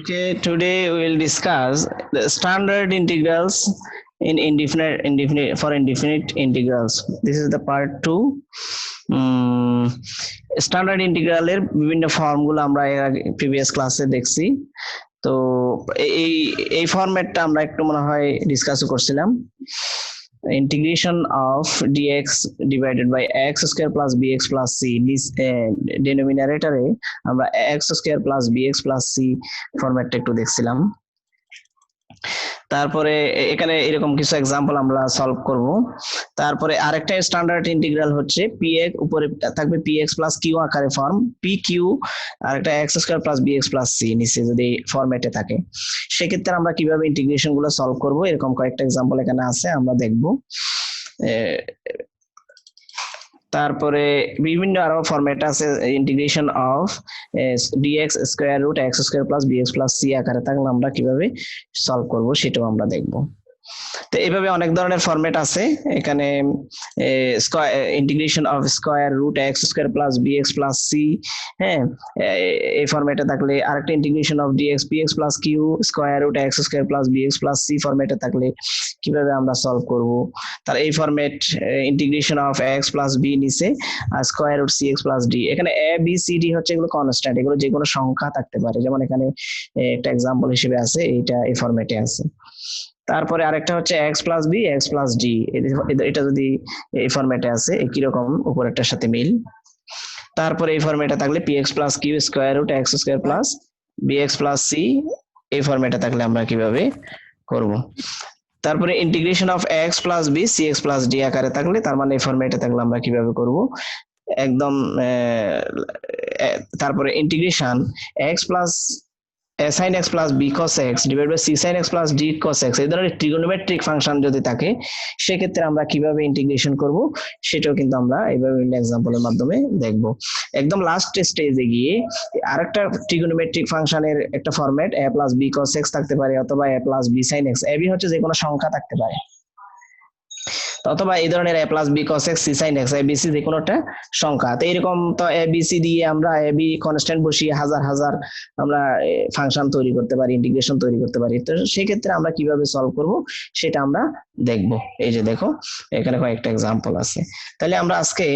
Okay, today we will discuss the standard integrals in indefinite integrals. This is the part 2. Standard ইন্টিগ্রালের বিভিন্ন ফর্মগুলো আমরা previous ক্লাসে দেখছি। তো এই ফরম্যাটটা আমরা একটু মনে হয় ডিসকাসও করছিলাম। Integration of dx divided by x square plus bx plus c denominator-এ আমরা x square plus bx plus c ফরম্যাটটা একটু দেখছিলাম। তারপরে এখানে এরকম কিছু एग्जांपल আমরা সলভ করব। তারপরে আরেকটা স্ট্যান্ডার্ড ইন্টিগ্রাল হচ্ছে px উপরে থাকবে px plus q আকারে ফর্ম pq আরেকটা x square plus bx plus c নিচে যদি ফরম্যাটে থাকে সেক্ষেত্রে আমরা কিভাবে ইন্টিগ্রেশন গুলো সলভ করব এরকম কয়েকটা एग्जांपल এখানে আছে আমরা দেখব। তারপরে বিভিন্ন আরো ফরম্যাট আছে integration of dx square root x square plus bx plus c আকারে থাকলে আমরা কিভাবে সলভ করব সেটাও আমরা দেখব। তো এইভাবে অনেক ধরনের ফরম্যাট আছে এখানে integration of square root x square plus bx plus c হ্যাঁ এই ফরম্যাটে থাকলে আরেকটা integration of dx px plus q square root x square plus bx plus c ফরম্যাটে থাকলে কিভাবে আমরা সলভ করব। তার এই format integration of x plus b নিচে আর square root cx plus d এখানে a b c d হচ্ছে এগুলো কনস্ট্যান্ট এগুলো যে কোনো সংখ্যা থাকতে পারে যেমন এখানে একটা एग्जांपल হিসেবে আছে এইটা এই ফরম্যাটে আছে। তারপরে আরেকটা হচ্ছে x plus b x plus d এটা যদি এই ফরম্যাটে আছে একই রকম উপরেরটার সাথে মিল। তারপরে এই ফরম্যাটে থাকলে px plus q square root x square plus bx plus c এই ফরম্যাটে থাকলে আমরা কিভাবে করব। তারপরে integration of x plus b cx plus d আকারে থাকলে তার মানে এই ফরম্যাটে থাকলে আমরা কিভাবে করব একদম। তারপরে integration x plus sin x plus b cos x divided by c sin x plus d cos x এই ধরনের ট্রিগোনোমেট্রিক ফাংশন যদি থাকে সেক্ষেত্রে আমরা কিভাবে ইন্টিগ্রেশন করব সেটাও কিন্তু আমরা এইভাবে एग्जांपलের মাধ্যমে দেখব। একদম লাস্ট স্টেজে গিয়ে আরেকটা ট্রিগোনোমেট্রিক ফাংশনের একটা format a plus b cos x থাকতে পারে অথবা a plus b sin x a b হচ্ছে যে কোনো সংখ্যা থাকতে পারে অথবা এই ধরনের a plus b cos x c sin x a b c যে কোনোটা সংখ্যা। তো এরকম তো a b c দিয়ে আমরা a b কনস্ট্যান্ট বসিয়ে হাজার হাজার আমরা ফাংশন তৈরি করতে পারি ইন্টিগ্রেশন তৈরি করতে পারি। তো সেই ক্ষেত্রে আমরা কিভাবে সলভ করব সেটা আমরা দেখব। এই যে দেখো এখানে কয়েকটা एग्जांपल আছে। তাহলে আমরা আজকে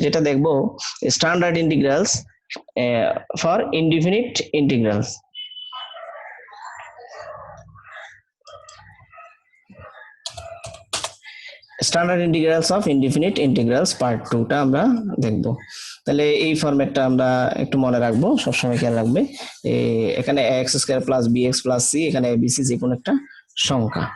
যেটা দেখব standard integrals for indefinite integrals. Standard integrals of indefinite integrals part 2 টা আমরা দেখব। তাহলে এই ফরম্যাটটা আমরা একটু মনে রাখবো সবসময় খেয়াল রাখবে এখানে x square plus bx plus c এখানে abc যে কোনো একটা সংখ্যা।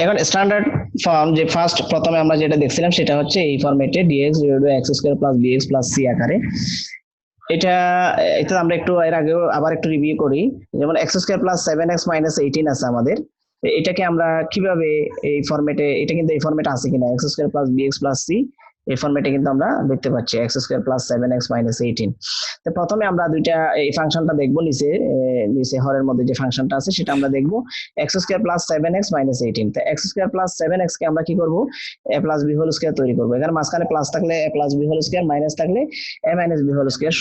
এখন স্ট্যান্ডার্ড ফর্ম যে ফার্স্ট প্রথমে আমরা যেটা দেখছিলাম সেটা হচ্ছে এই ফরম্যাটে dx x square plus bx plus c আকারে। এটা আমরা একটু এর আগেও আবার একটু রিভিউ করি যেমন x square plus 7x minus 18 আছে আমাদের এটাকে আমরা কিভাবে এই ফরম্যাটে এটা কিন্তু এই ফরম্যাটে আছে কিনা x square plus bx plus c এই ফরম্যাটে কিন্তু আমরা দেখতে পাচ্ছি x square plus 7x minus 18। তো প্রথমে আমরা দুইটা এই ফাংশনটা দেখব নিচে হরের মধ্যে যে ফাংশনটা আছে সেটা আমরা দেখব x square plus 7x minus 18। তো x স্কয়ার প্লাস 7x কে আমরা কি করব a plus b whole square তৈরি করব। এখানে মাঝখানে প্লাস থাকলে a plus b whole square minus থাকলে a minus b whole square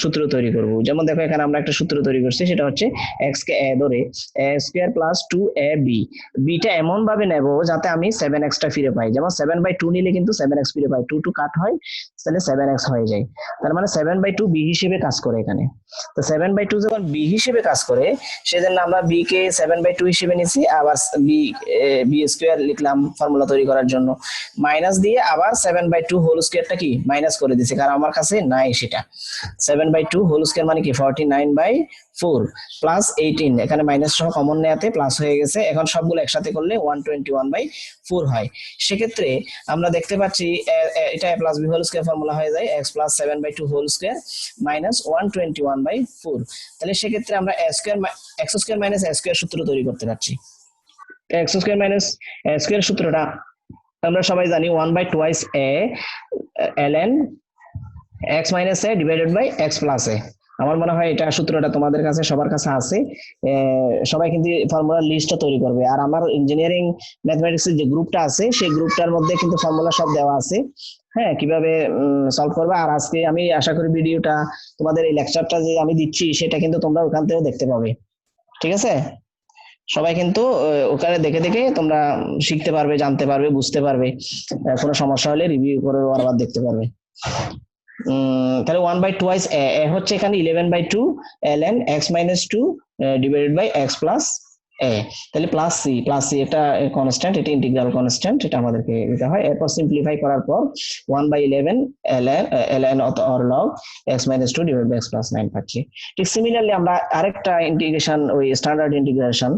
সূত্র তৈরি করব। যেমন দেখো এখানে আমরা একটা সূত্র তৈরি করছি সেটা হচ্ছে x কে a ধরে a square plus 2ab b টা এমন ভাবে নেব যাতে আমি 7x টা ফিরে পাই। যেমন 7/2 নিলে কিন্তু 7x ফিরে পাই 2 2 কাট হয় তাহলে 7x হয়ে যায়। তার মানে 7/2 b হিসেবে কাজ করে এখানে। তো 7/2 যখন b হিসেবে কাজ করে সেজন্য আমরা b কে 7/2 হিসেবে নিয়েছি আবার b স্কয়ার লিখলাম ফর্মুলা তৈরি করার জন্য মাইনাস দিয়ে আবার 7/2 হোল স্কয়ারটা কি মাইনাস করে দিয়েছি কারণ আমার কাছে নাই সেটা। 7/2 হোল স্কয়ার মানে কি 49/4 4 প্লাস 18 এখানে মাইনাস সহ কমন নেয়াতে প্লাস হয়ে গেছে, এখন সবগুলো একসাথে করলে 121/4 হয়। সেক্ষেত্রে আমরা দেখতে পাচ্ছি এটা a plus b whole square formula হয়ে যায় x plus 7/2 whole square minus 121/4। তাহলে সেক্ষেত্রে আমরা x square minus a square সূত্র তৈরি করতে পারছি। x square minus a square সূত্রটা আমরা সবাই জানি 1/2 a ln x minus a divided by x plus a। আমার মনে হয় এটা সূত্রটা তোমাদের কাছে সবার কাছে আছে, সবাই কিন্তু ফর্মুলার লিস্টটা তৈরি করবে। আর আমার ইঞ্জিনিয়ারিং ম্যাথমেটিক্সের যে গ্রুপটা আছে সেই গ্রুপটার মধ্যে কিন্তু ফর্মুলা সব দেওয়া আছে, হ্যাঁ, কিভাবে সলভ করবে। আর আজকে আমি আশা করি ভিডিওটা তোমাদের এই লেকচারটা যে আমি দিচ্ছি সেটা কিন্তু তোমরা ওখান থেকেও দেখতে পাবে, ঠিক আছে? সবাই কিন্তু ওখানে দেখে দেখে তোমরা শিখতে পারবে, জানতে পারবে, বুঝতে পারবে, কোনো সমস্যা হলে রিভিউ করে আবার দেখতে পারবে। তাহলে 1/2 হচ্ছে এখানে 11/2 ln x minus 2 divided by x plus a। তাহলে প্লাস সি এটা কনস্ট্যান্ট, এটা ইন্টিগ্রাল কনস্ট্যান্ট, এটা আমাদেরকে দিতে হয়। এরপর সিম্পলিফাই করার পর 1/11 ln or log x minus 2 divide by x plus 9 পাচ্ছি। ঠিক সিমিলারলি আমরা আরেকটা ইন্টিগ্রেশন, ওই standard integration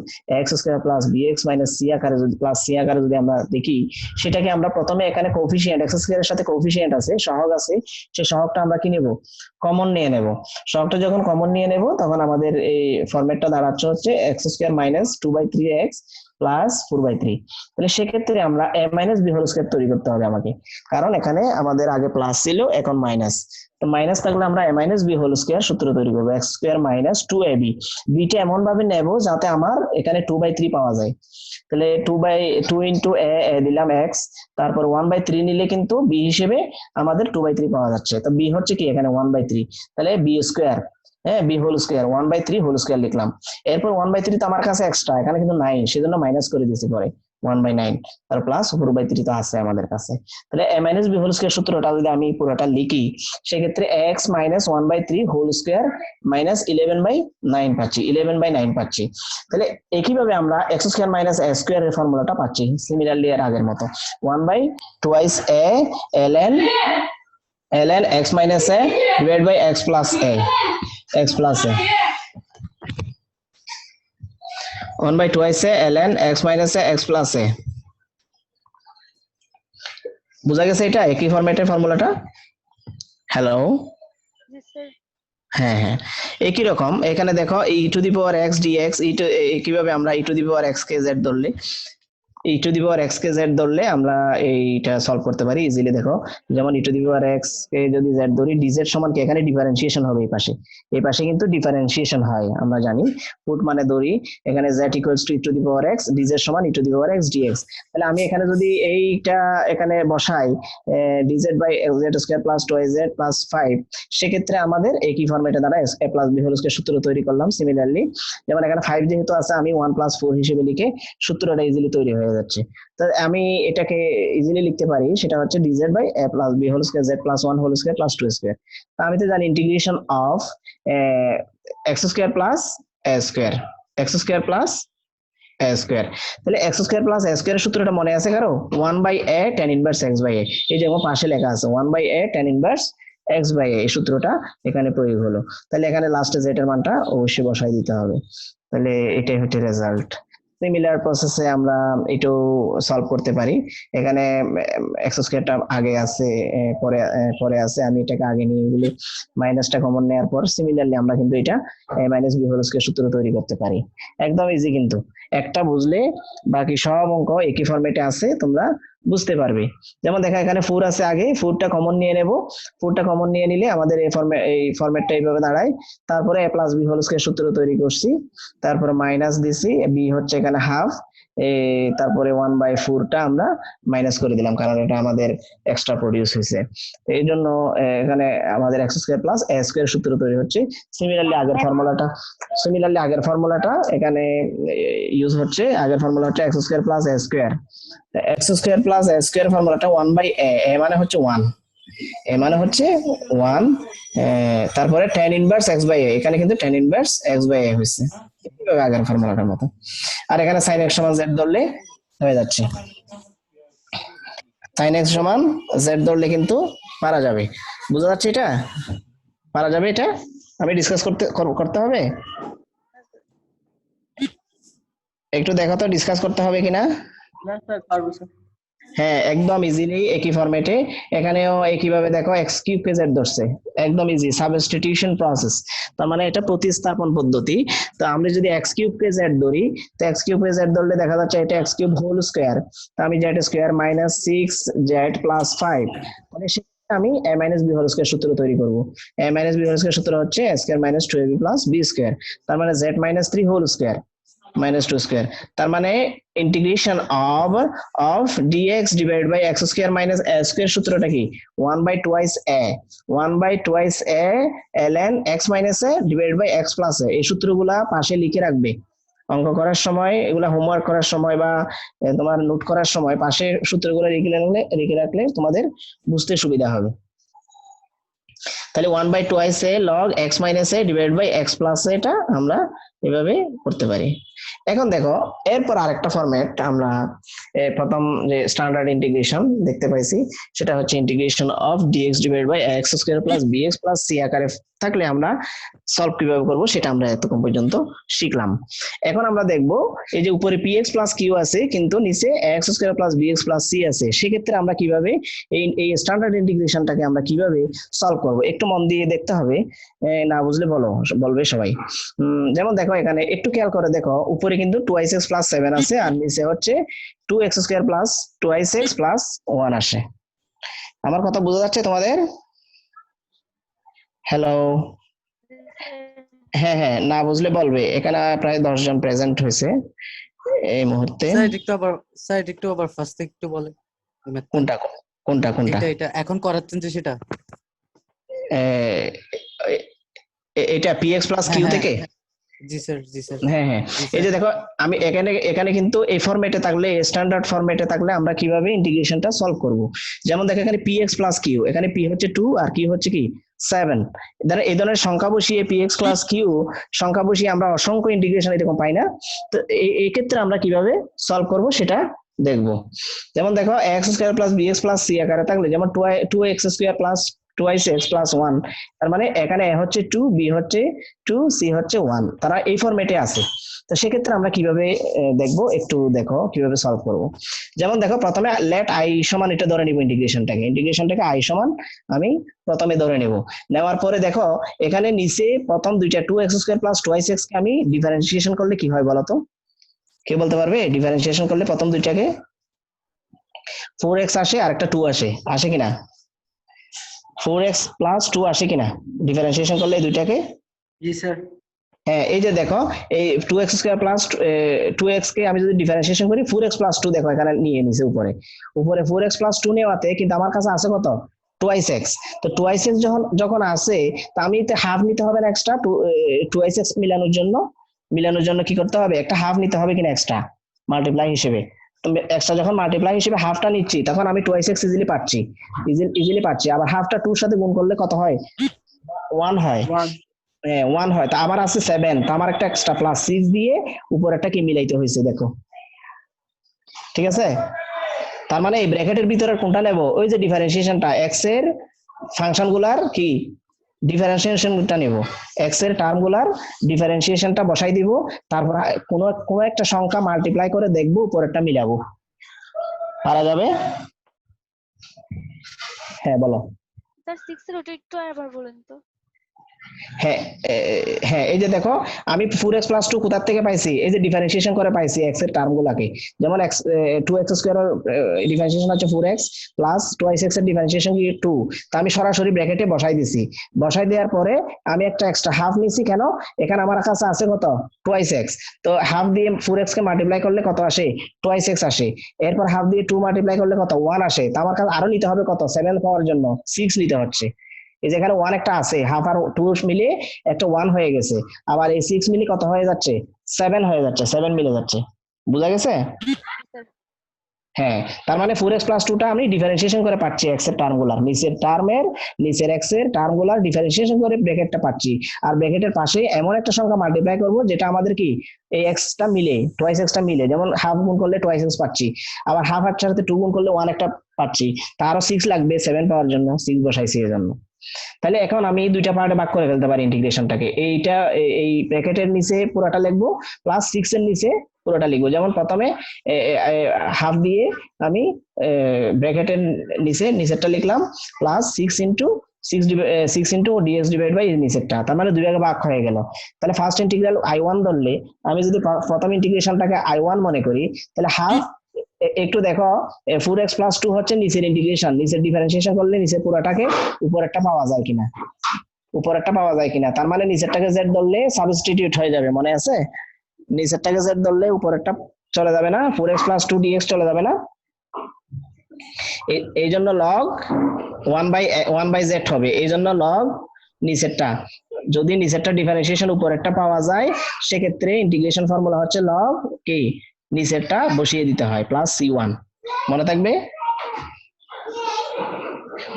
x square plus bx minus c আকারে যদি প্লাস c আকারে যদি আমরা দেখি, সেটাকে আমরা প্রথমে এখানে কোএফিশিয়েন্ট x স্কয়ারের সাথে কোএফিশিয়েন্ট আছে, সহগ আছে, সেই সহগটা আমরা কি নেব? কমন নিয়ে নেব। সহগটা যখন কমন নিয়ে নেব তখন আমাদের এই ফরম্যাটটা দাঁড়াচ্ছে হচ্ছে x square minus 2/3x plus 4/3। তাহলে সেক্ষেত্রে আমরা a minus b whole square তৈরি করতে হবে আমাকে, কারণ এখানে আমাদের আগে প্লাস ছিল এখন মাইনাস। তো মাইনাস থাকলে আমরা a minus b whole square সূত্র তৈরি করব, x square minus 2ab। Beta এমন ভাবে নেব যাতে আমার এখানে 2/3 পাওয়া যায়। তাহলে 2/2 ইনটু a দিলাম x, তারপর 1/3 নিলে কিন্তু b হিসেবে আমাদের 2/3 পাওয়া যাচ্ছে। তো b হচ্ছে কি এখানে 1/3, তাহলে b স্কয়ার, হ্যাঁ, b whole square 1/3 whole square লিখলাম। এরপর 1/3 তো আমার কাছে এক্সট্রা, এখানে কিন্তু নাই, সেজন্য মাইনাস করে দিয়েছি পরে 1/9, আর প্লাস 4/3 তো আছে আমাদের কাছে। তাহলে a minus b whole square সূত্রটা যদি আমি পুরোটা লিখি, সেক্ষেত্রে x minus 1/3 whole square minus 11/9 পাচ্ছি, 11/9 পাচ্ছি। তাহলে একইভাবে আমরা x square minus a square এর ফর্মুলাটা পাচ্ছি সিমিলারলি এর আগের মতো 1/2 a ln x minus a divided by x plus a, x plus a 1/2 a ln x minus a x plus a। বুঝা গেছে এটা একই ফরম্যাটের ফর্মুলাটা? হ্যালো, হ্যাঁ হ্যাঁ, একই রকম। এখানে দেখো e to the power x dx, কিভাবে আমরা e to the power x K z ধরলে e to the power x K z ধরলে আমরা এইটা সলভ করতে পারি ইজিলি। দেখো, যেমন e to the power x কে যদি z ধরি, dz সমান কি এখানে ডিফারেন্সিয়েশন হবে, এই পাশে কিন্তু ডিফারেন্সিয়েশন হয়, আমরা জানি। পুট মানে ধরি এখানে z equals to e to the power x, dz সমান e to the power x dx। তাহলে আমি এখানে যদি এইটা এখানে বসাই dz by z square plus 2z plus 5, সেক্ষেত্রে আমাদের একই ফরম্যাটে দ্বারা a plus b whole square সূত্র তৈরি করলাম। সিমিলারলি যেমন এখানে 5 যেহেতু আছে, আমি 1 প্লাস 4 হিসেবে লিখে সূত্রটা ইজিলি তৈরি হয়ে যাচ্ছে। তো আমি এটাকে ইজিলি লিখতে পারি, সেটা হচ্ছে dz by a plus b whole square z plus 1 whole square plus 2 square. তো আমি তো জানি integration of x square plus a square, x square plus a square. তাহলে x স্কয়ার প্লাস a স্কয়ারের সূত্রটা মনে আছে কারো? 1/a tan inverse x by a, এই যে আমার পাশে লেখা আছে 1/a tan inverse x by a, এই সূত্রটা এখানে প্রয়োগ হলো। তাহলে এখানে লাস্টে z এর মানটা অবশ্যই বসাই দিতে হবে। তাহলে এটাই হচ্ছে রেজাল্ট। সিমিলার প্রসেসে আমরা এটাও সলভ করতে পারি। এখানে x স্কয়ারটা আগে আছে, পরে আছে, আমি এটাকে আগে নিয়ে গেলে মাইনাসটা কমন নেওয়ার পর সিমিলারলি আমরা কিন্তু এটা মাইনাস বি হোল স্কয়ার সূত্র তৈরি করতে পারি। একদম ইজি, কিন্তু একটা বুঝলে বাকি সব অঙ্ক একই ফরম্যাটে আছে, তোমরা বুঝতে পারবে। যেমন দেখা এখানে 4 আছে, আগে 4টা কমন নিয়ে নেব, 4টা কমন নিয়ে নিলে আমাদের এই ফরম্যাটটা এইভাবে দাঁড়ায়। তারপরে a plus B whole square সূত্র তৈরি করছি, তারপরে মাইনাস দিছি, বি হচ্ছে এখানে হাফ, তারপরে 1/4টা আমরা মাইনাস করে দিলাম কারণ এটা আমাদের এক্সট্রা প্রডিউস হয়েছে। এই জন্য এখানে আমাদের x square plus a square সূত্র তৈরি হচ্ছে। সিমিলারলি আগের ফর্মুলাটা এখানে ইউজ হচ্ছে, আগের ফর্মুলা হচ্ছে x square plus a square. x square plus a square ফর্মুলাটা 1/a, a মানে হচ্ছে 1, a মানে হচ্ছে 1, তারপরে tan inverse x by a, এখানে কিন্তু tan inverse x by a হয়েছে আগের ফর্মুলাটার মতো। আর এখানে sin x সমান z ধরলে হয়ে যাচ্ছে, sin x সমান z ধরলে কিন্তু পারা যাবে। বুঝা যাচ্ছে এটা? পারা যাবে এটা? আমি ডিসকাস করতে হবে, একটু দেখো তো ডিসকাস করতে হবে কিনা। না স্যার পারবো স্যার। হ্যাঁ, একদম ইজিলি একই ফরম্যাটে এখানেও একইভাবে দেখো এক্স কিউব কে জেড ধরছে, একদম ইজি সাবস্টিটিউশন প্রসেস, তার মানে এটা প্রতিস্থাপন পদ্ধতি। তো আমরা যদি এক্স কিউব কে জেড ধরি, তো এক্স কিউব কে জেড ধরলে দেখা যাচ্ছে এটা এক্স কিউব হোল স্কয়ার, তো আমি জেড স্কয়ার মাইনাস 6z+5, মানে সেক্ষেত্রে আমি a minus B whole square সূত্র তৈরি করব। a minus B whole square সূত্র হচ্ছে a square minus 2ab plus B square, তার মানে z minus 3 whole square minus 2 square, তার মানে integration of dx divide by x square minus a square সূত্রটা কি 1 by twice a, 1 by twice a ln x minus a divide by x plus a, এই সূত্রগুলা পাশে লিখে রাখবে অঙ্ক করার সময়, এগুলা হোমওয়ার্ক করার সময় বা তোমার নোট করার সময় পাশে সূত্রগুলো লিখে রাখলে তোমাদের বুঝতে সুবিধা হবে। তাহলে 1 by twice a log x minus a divide by x plus a, এটা আমরা এভাবে করতে পারি। এখন দেখো এরপর আরেকটা ফরম্যাট আমরা প্রথম যে স্ট্যান্ডার্ড ইন্টিগ্রেশন দেখতে পাইছি, সেটা হচ্ছে integration of dx divide by x square plus bx plus c আকারে থাকলে আমরা সলভ কিভাবে করব সেটা আমরা এতক্ষণ পর্যন্ত শিখলাম। এখন আমরা দেখব এই যে উপরে px প্লাস q আছে কিন্তু নিচে x square plus bx plus c আছে, সেক্ষেত্রে আমরা কিভাবে এই স্ট্যান্ডার্ড ইন্টিগ্রেশনটাকে আমরা কিভাবে সলভ করব একটু মন দিয়ে দেখতে হবে, না বুঝলে বলবে সবাই। যেমন দেখো এখানে একটু খেয়াল করে দেখো, উপরে কিন্তু 2x প্লাস 7 আছে আর নিচে হচ্ছে 2x square plus 2x plus 1 আসে। আমার কথা বোঝা যাচ্ছে তোমাদের? হ্যালো? হ্যাঁ হ্যাঁ, না বুঝলে বলবে, এখানে প্রায় 10 জন প্রেজেন্ট হয়েছে এই মুহূর্তে। স্যার একটু আবার ফার্স্ট থেকে একটু বলে কোনটা কোনটা কোনটা এটা এখন করাচ্ছেন যে সেটা এটা px প্লাস q থেকে? জি স্যার জি স্যার হ্যাঁ হ্যাঁ, এই যে দেখো আমি এখানে কিন্তু এই ফরম্যাটে থাকলে, স্ট্যান্ডার্ড ফরম্যাটে থাকলে আমরা কিভাবে ইন্টিগ্রেশনটা সলভ করব। যেমন দেখো এখানে px প্লাস q, এখানে p হচ্ছে 2 আর q হচ্ছে কি 7, ধরো এই ধরনের সংখ্যা বসিয়ে px প্লাস q সংখ্যা বসিয়ে আমরা অসংখ্য ইন্টিগ্রেশন এরকম পাই না, তো এই ক্ষেত্রে আমরা কিভাবে সলভ করব সেটা দেখবো। যেমন দেখো x square plus bx plus c আকারে থাকলে, যেমন 2x square plus twice x plus 1, তার মানে এখানে a হচ্ছে 2, b হচ্ছে 2, c হচ্ছে 1, তারা এই ফরম্যাটে আছে। তো সেক্ষেত্রে আমরা কিভাবে দেখবো একটু দেখো কিভাবে সলভ করব। যেমন দেখো প্রথমে লেট i সমান এটা ধরে নিব, ইন্টিগ্রেশনটাকে i সমান আমি প্রথমে ধরে নেব, নেওয়ার পরে দেখো এখানে নিচে প্রথম দুইটা 2x square plus twice x কে আমি ডিফারেন্সিয়েশন করলে কি হয় বলো তো, কে বলতে পারবে? ডিফারেন্সিয়েশন করলে প্রথম দুইটাকে 4x আসে আর একটা 2 আসে কিনা? 4x প্লাস 2 আসে কিনা ডিফারেন্সিয়েশন করলে এই দুইটাকে? জি স্যার। হ্যাঁ, এই যে দেখো এই 2x স্কয়ার প্লাস 2x কে আমি যদি ডিফারেন্সিয়েশন করি 4x প্লাস 2, দেখো এখানে নিয়ে নিছে উপরে 4x প্লাস 2 নেওয়াতে কিন্তু আমার কাছে আছে কত? Twice x. তো টুয়াইস এক্স যখন আসে, তা আমি হাফ নিতে হবে না এক্সট্রা, টুয়াইস এক্স মিলানোর জন্য কি করতে হবে? একটা হাফ নিতে হবে কিনা এক্সট্রা মাল্টিপ্লাই হিসেবে। এক্সট্রা যখন মাল্টিপ্লাই হিসেবে হাফটা নিচ্ছি তখন আমি টুয়াইস এক্স ইজিলি পাচ্ছি, আবার হাফটা 2 সাথে গুণ করলে কত হয়? 1 হয়। 1 হয়, তা আমার আছে 7, তা আমার একটা এক্সট্রা প্লাস 6 দিয়ে উপর একটা কি মিলাইতে হয়েছে দেখো, ঠিক আছে? তার মানে এই ব্র্যাকেটের ভিতরে কোনটা নেব? ওই যে ডিফারেন্সিয়েশনটা, এক্স এর ফাংশন গুলার কি ডিফারেন্সিয়েশনটা নেব, এক্স এর টার্ম গুলার ডিফারেন্সিয়েশনটা বসাই দিব, তারপর কোনো একটা সংখ্যা মাল্টিপ্লাই করে দেখবো উপরেরটা মিলাবো। পারা যাবে? হ্যাঁ বলো। স্যার 6 এর ওটা একটু আবার বলেন তো। হ্যাঁ হ্যাঁ, এই যে দেখো আমি 4x প্লাস 2 কোথা থেকে পাইছি? এই যে ডিফারেন্সিয়েশন করে পাইছি x এর টার্ম গুলাকে, যেমন x 2x স্কয়ার এর ডিফারেন্সিয়েশন হচ্ছে 4x প্লাস টুয়াইস x এর ডিফারেন্সিয়েশন কি 2, তা আমি সরাসরি ব্র্যাকেটে বসাই দিছি, বসাই দেওয়ার পরে আমি একটা এক্সট্রা হাফ নিছি, কেন? এখানে আমার কাছে আছে কত? টুয়াইস x, তো হাফ দিয়ে 4x কে মাল্টিপ্লাই করলে কত আসে? টুয়াইস x আসে, এরপর হাফ দিয়ে 2 মাল্টিপ্লাই করলে কত? 1 আসে, তা আমার কাছে আরো নিতে হবে কত? 7 পাওয়ার জন্য 6 নিতে হচ্ছে। এই যে এখানে 1 একটা আছে, হাফ আর 2 মিলে একটা 1 হয়ে গেছে, আবার এই 6 মিলে কত হয়ে যাচ্ছে? 7 হয়ে যাচ্ছে, 7 মিলে যাচ্ছে, বুঝা গেছে? হ্যাঁ, তার মানে 4x প্লাস 2টা আমি ডিফারেন্সিয়েশন করে পাচ্ছি x এর টার্মগুলার, নিচের x এর টার্মগুলার ডিফারেন্সিয়েশন করে ব্র্যাকেটটা পাচ্ছি, আর ব্র্যাকেটের পাশে এমন একটা সংখ্যা মাল্টিপ্লাই করব যেটা আমাদের কি এই x টা মিলে, টুয়াইস x টা মিলে, যেমন হাফ গুণ করলে টুয়াইস x পাচ্ছি, আবার হাফ এর সাথে 2 গুণ করলে 1 একটা পাচ্ছি, তারও 6 লাগবে 7 পাওয়ার জন্য, 6 বসাইছি এর জন্য। তাহলে এখন আমি দুইটা পার্টে ভাগ করে ফেলতে পারি ইন্টিগ্রেশনটাকে। এইটা এই ব্র্যাকেটের নিচে পুরোটা লিখবো, প্লাস 6 এর নিচে পুরোটা লিখবো। যেমন প্রথমে হাফ দিয়ে আমি ব্র্যাকেটের নিচেরটা লিখলাম, plus 6 into DX divide by নিচেরটা, তার মানে দুই ভাগে ভাগ হয়ে গেল। তাহলে ফার্স্ট ইন্টিগ্রাল I1 ধরলে, আমি যদি প্রথম ইন্টিগ্রেশনটাকে I1 মনে করি, তাহলে হাফ, একটু দেখো 4x+2 হচ্ছে নিচের ইন্টিগ্রেশন, নিচের ডিফারেন্সিয়েশন করলে নিচের পুরোটাকে উপরেরটা পাওয়া যায় কিনা, তার মানে নিচেরটাকে z ধরলে সাবস্টিটিউট হয়ে যাবে, মনে আছে? নিচেরটাকে z ধরলে উপরেরটা চলে যাবে না, 4x+2 dx চলে যাবে না, এই জন্য log 1/z হবে, এই জন্য log নিচেরটা। যদি নিচেরটা ডিফারেন্সিয়েশন উপরেরটা পাওয়া যায়, সেক্ষেত্রে ইন্টিগ্রেশন ফর্মুলা হচ্ছে log কি, নিচেরটা বসিয়ে দিতে হয় প্লাস c1, মনে থাকবে?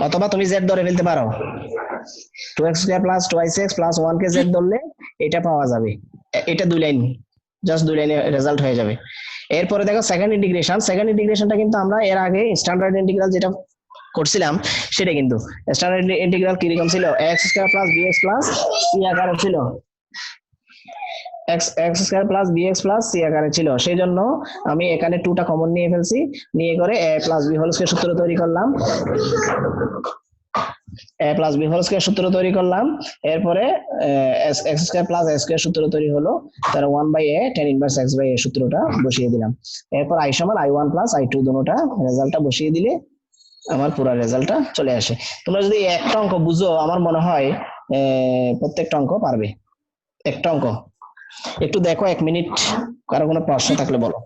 অথবা তুমি z ধরে ফেলতে পারো, 2x² + 2x + 1 কে z ধরলে এটা পাওয়া যাবে। এটা দুই লাইন, জাস্ট দুই লাইনে রেজাল্ট হয়ে যাবে। এরপরে দেখো সেকেন্ড ইন্টিগ্রেশনটা কিন্তু আমরা এর আগে স্ট্যান্ডার্ড ইন্টিগ্রাল যেটা করছিলাম সেটা কিন্তু স্ট্যান্ডার্ড ইন্টিগ্রাল কি রকম ছিল, x² + bx + c আকারে ছিল, x² + bx + c আকারে ছিল। সেই জন্য আমি এখানে 2টা কমন নিয়ে ফেলছি, নিয়ে করে a + b হোল স্কয়ার সূত্র তৈরি করলাম, সূত্র তৈরি করলাম। এরপরে x² + a² সূত্র তৈরি হলো, তার 1/a tan ইনভার্স x/a সূত্রটা বসিয়ে দিলাম। এরপর i = i1 + i2 দুটোটা রেজাল্টটা বসিয়ে দিলে আমার পুরো রেজাল্টটা চলে আসে। তোমরা যদি একটা অঙ্ক বুঝো, আমার মনে হয় প্রত্যেকটা অঙ্ক পারবে। একটা অঙ্ক একটু দেখো, 1 মিনিট, কারো কোনো প্রশ্ন থাকলে বলো।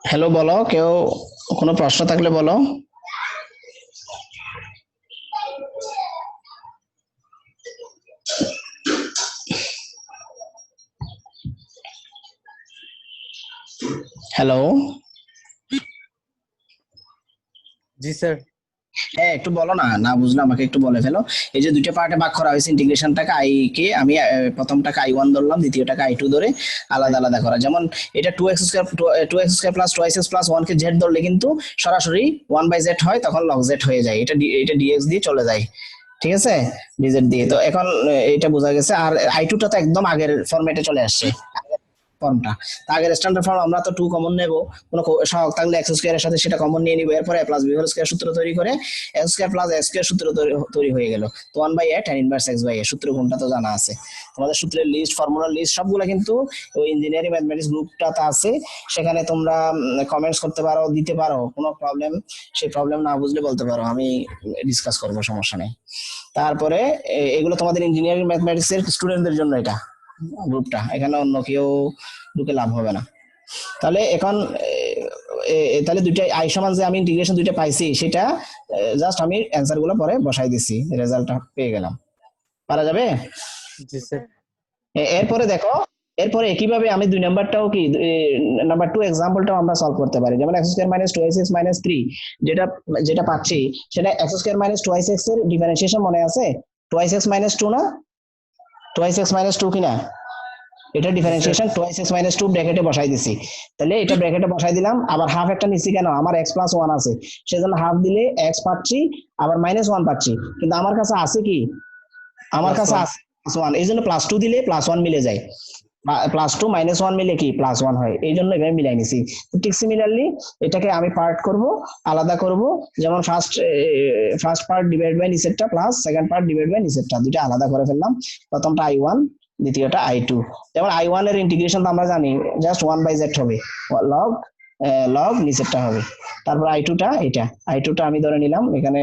হ্যালো, বলো, কেউ কোনো প্রশ্ন থাকলে বলো। হ্যালো, জি স্যার। হ্যাঁ একটু বলো না, না বুঝলে আমাকে একটু বলে ফেলো। এই যে দুইটা পার্টে ভাগ করা হয়েছে ইন্টিগ্রেশনটাকে, আই কে আমি প্রথমটাকে I1 ধরলাম, দ্বিতীয়টাকে I2 ধরে আলাদা আলাদা করা। যেমন এটা 2x² + 2x + 1 কে z ধরলে কিন্তু সরাসরি 1/z হয়, তখন log z হয়ে যায়, এটা dx দিয়ে চলে যায়, ঠিক আছে, dz দিয়ে। তো এখন এটা বোঝা গেছে। আর I2টা তো একদম আগের ফরম্যাটে চলে আসছে, ফর্মটা। আগের স্ট্যান্ডার্ড ফর্ম আমরা তো 2 কমন নেব, কোনো সহগ থাকলে x² এর সাথে সেটা কমন নিয়ে নিব, এরপর a + b হোল স্কয়ার সূত্র তৈরি করে x² + a² সূত্র তৈরি হয়ে গেল। তো 1/a tan ইনভার্স x/a সূত্র কোনটা তো জানা আছে তোমাদের, সূত্রের লিস্ট, ফর্মুলার লিস্ট সবগুলো কিন্তু ওই ইঞ্জিনিয়ারিং ম্যাথমেটিক্স গ্রুপটাতে আছে, সেখানে তোমরা কমেন্টস করতে পারো, দিতে পারো, কোনো প্রবলেম, সেই প্রবলেম না বুঝলে বলতে পারো, আমি ডিসকাস করব, সমস্যা নেই। তারপরে এগুলো তোমাদের ইঞ্জিনিয়ারিং ম্যাথমেটিক্স এর স্টুডেন্টদের জন্য এটা গ্রুপটা, এখানে অন্য কেউ ঢুকে লাভ হবে না। তাহলে এখন তাহলে দুইটা আই সমান যে আমি ইন্টিগ্রেশন দুইটা পাইছি, সেটা জাস্ট আমি অ্যান্সার গুলো পরে বসাই দিছি, রেজাল্টটা পেয়ে গেলাম। পারা যাবে? জি স্যার। এরপরে দেখো, এরপরে একইভাবে আমি 2 নাম্বারটাও কি, নাম্বার 2 এক্সাম্পলটাও আমরা সলভ করতে পারি। যেমন x² - 2x - 3 যেটা যেটা পাচ্ছি, সেটা x² - 2x এর ডিফারেন্সিয়েশন মনে আছে? 2x - 2 না, 2x - 2 কিনা, এটা ডিফারেন্সিয়েশন 2x - 2 ব্র্যাকেটে বসাই দিছি। তাহলে এটা ব্র্যাকেটে বসাই দিলাম, আবার হাফ একটা নিচ্ছি কেন, আমার x + 1 আছে, সেজন্য হাফ দিলে x পাচ্ছি, আবার -1 পাচ্ছি, কিন্তু আমার কাছে আছে কি, আমার কাছে আছে +1, এই জন্য +2 দিলে +1 মিলে যায়, +2 -1 মিলে কি +1 হয়, এই জন্য এভাবে মিলাই নিছি। ঠিক সিমিলারলি এটাকে আমি পার্ট করব, আলাদা করব। যেমন ফার্স্ট পার্ট ডিভাইড বাই নিচেরটা প্লাস সেকেন্ড পার্ট ডিভাইড বাই নিচেরটা, দুটো আলাদা করে ফেললাম। প্রথমটা I1 দ্বিতীয়টা i2। যেমন i1 এর ইন্টিগ্রেশন তো আমরা জানি জাস্ট 1/z হবে, লগ লগ নিচেরটা হবে। তারপর i2টা এটা, i2টা আমি ধরে নিলাম এখানে